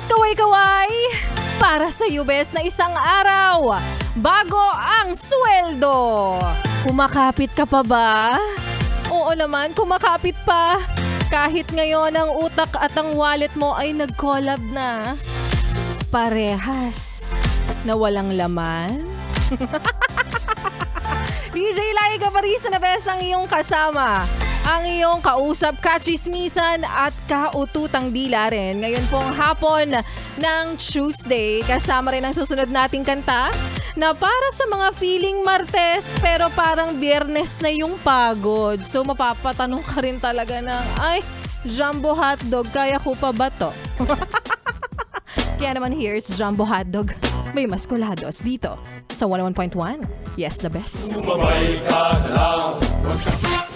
at kaway-kaway para sa best na isang araw bago ang sweldo. Kumakapit ka pa ba? Oo naman, kumakapit pa. Kahit ngayon ang utak at ang wallet mo ay nag-collab na. Parehas na walang laman. DJ Laika Parisa na bes ang iyong kasama. Ang iyong kausap, kachismisan at kaututang dila rin. Ngayon pong hapon ng Tuesday, kasama rin ang susunod nating kanta na para sa mga feeling Martes pero parang Biyernes na yung pagod. So mapapatanong ka rin talaga ng, ay, Jumbo Hotdog, kaya ko pa ba to? Kaya naman here's Jumbo Hotdog. May Maskulados dito sa 101.1. Yes, the best. Sumabay ka na lang.